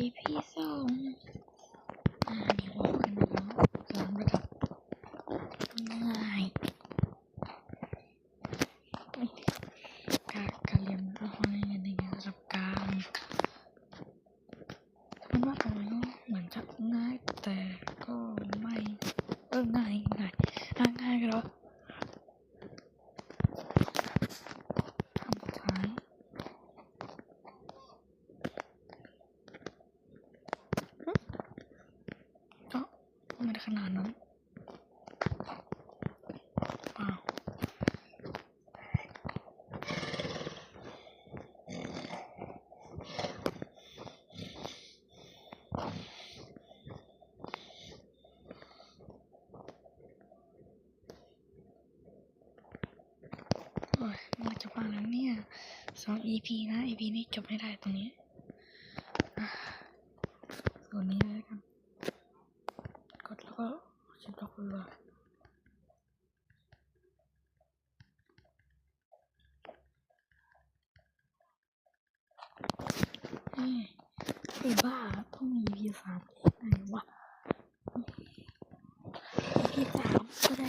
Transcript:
EP 2มีหัวกันเนาะสอนระดับง่ายการเรียนรู้ในระดับกลางมันว่าตรงนี้เหมือนจะง่ายแต่ก็ไม่ง่ายกันแล้วคำสุดท้ายก็ไม่ได้ขนาดนั้นมันจะฟังแล้วเนี่ย2 EP นะ EP นี้จบให้ได้ตรงนี้ส่วนนี้เลยกันกดแล้วก็ชิมดอกเรือไอ้บ้าต้องมี EP 3ไหนวะ EP 3ก็ได้